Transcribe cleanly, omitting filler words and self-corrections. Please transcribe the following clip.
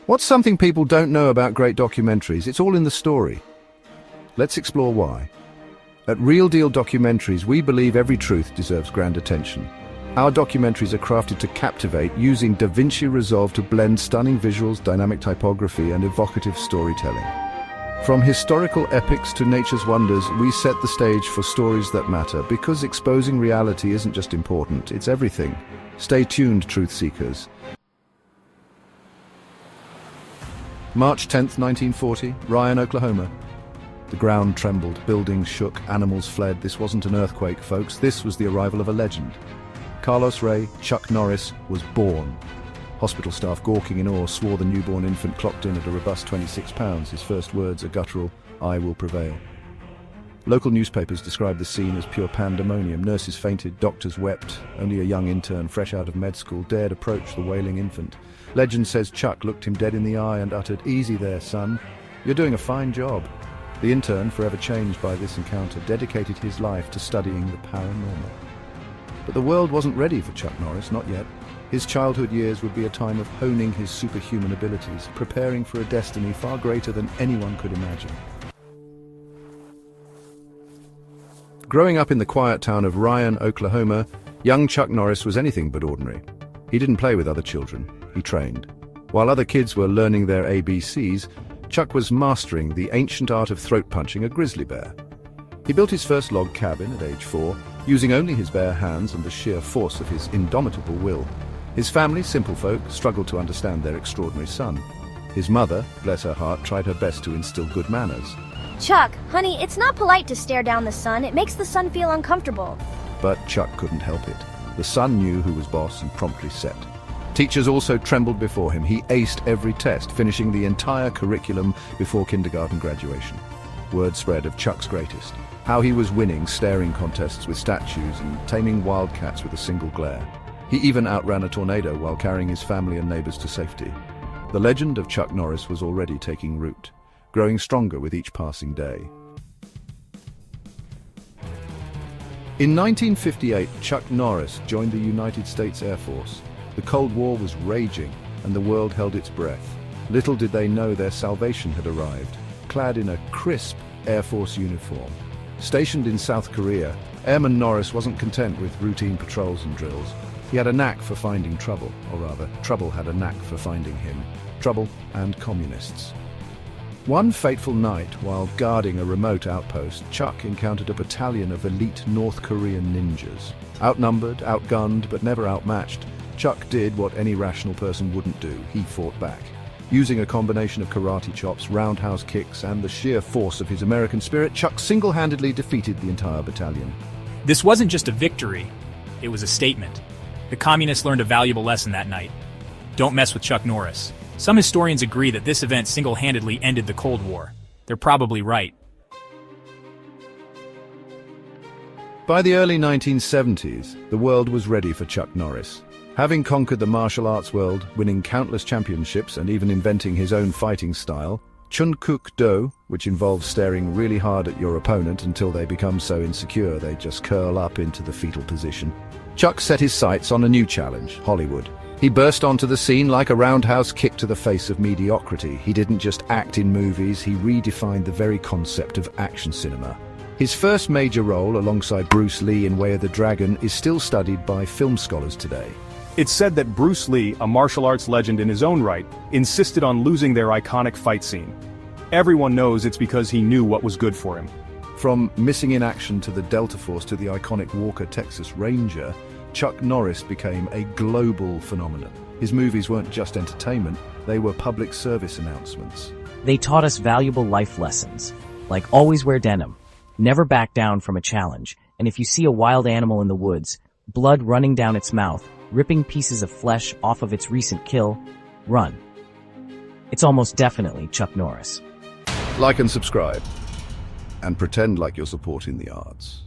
What's something people don't know about great documentaries? It's all in the story. Let's explore why. At Real Deal Documentaries, we believe every truth deserves grand attention. Our documentaries are crafted to captivate, using Da Vinci Resolve to blend stunning visuals, dynamic typography, and evocative storytelling. From historical epics to nature's wonders, we set the stage for stories that matter, because exposing reality isn't just important, it's everything. Stay tuned, truth seekers. March 10th, 1940, Ryan, Oklahoma. The ground trembled, buildings shook, animals fled. This wasn't an earthquake, folks. This was the arrival of a legend. Carlos Ray, Chuck Norris, was born. Hospital staff, gawking in awe, swore the newborn infant clocked in at a robust 26 pounds. His first words, a guttural, "I will prevail." Local newspapers described the scene as pure pandemonium. Nurses fainted, doctors wept. Only a young intern, fresh out of med school, dared approach the wailing infant. Legend says Chuck looked him dead in the eye and uttered, "Easy there, son. You're doing a fine job." The intern, forever changed by this encounter, dedicated his life to studying the paranormal. But the world wasn't ready for Chuck Norris, not yet. His childhood years would be a time of honing his superhuman abilities, preparing for a destiny far greater than anyone could imagine. Growing up in the quiet town of Ryan, Oklahoma, young Chuck Norris was anything but ordinary. He didn't play with other children, he trained. While other kids were learning their ABCs, Chuck was mastering the ancient art of throat-punching a grizzly bear. He built his first log cabin at age 4, using only his bare hands and the sheer force of his indomitable will. His family, simple folk, struggled to understand their extraordinary son. His mother, bless her heart, tried her best to instill good manners. "Chuck, honey, it's not polite to stare down the sun. It makes the sun feel uncomfortable." But Chuck couldn't help it. The son knew who was boss and promptly set. Teachers also trembled before him. He aced every test, finishing the entire curriculum before kindergarten graduation. Word spread of Chuck's greatest, how he was winning staring contests with statues and taming wildcats with a single glare. He even outran a tornado while carrying his family and neighbors to safety. The legend of Chuck Norris was already taking root, growing stronger with each passing day. In 1958, Chuck Norris joined the United States Air Force. The Cold War was raging, and the world held its breath. Little did they know their salvation had arrived, clad in a crisp Air Force uniform. Stationed in South Korea, Airman Norris wasn't content with routine patrols and drills. He had a knack for finding trouble, or rather, trouble had a knack for finding him. Trouble and communists. One fateful night, while guarding a remote outpost, Chuck encountered a battalion of elite North Korean ninjas. Outnumbered, outgunned, but never outmatched, Chuck did what any rational person wouldn't do. He fought back. Using a combination of karate chops, roundhouse kicks, and the sheer force of his American spirit, Chuck single-handedly defeated the entire battalion. This wasn't just a victory, it was a statement. The communists learned a valuable lesson that night. Don't mess with Chuck Norris. Some historians agree that this event single-handedly ended the Cold War. They're probably right. By the early 1970s, the world was ready for Chuck Norris. Having conquered the martial arts world, winning countless championships and even inventing his own fighting style, Chun Kuk Do, which involves staring really hard at your opponent until they become so insecure they just curl up into the fetal position, Chuck set his sights on a new challenge, Hollywood. He burst onto the scene like a roundhouse kick to the face of mediocrity. He didn't just act in movies, he redefined the very concept of action cinema. His first major role, alongside Bruce Lee in Way of the Dragon, is still studied by film scholars today. It's said that Bruce Lee, a martial arts legend in his own right, insisted on losing their iconic fight scene. Everyone knows it's because he knew what was good for him. From Missing in Action to the Delta Force to the iconic Walker Texas Ranger, Chuck Norris became a global phenomenon. His movies weren't just entertainment, they were public service announcements. They taught us valuable life lessons, like always wear denim, never back down from a challenge, and if you see a wild animal in the woods, blood running down its mouth, ripping pieces of flesh off of its recent kill, run. It's almost definitely Chuck Norris. Like and subscribe, and pretend like you're supporting the arts.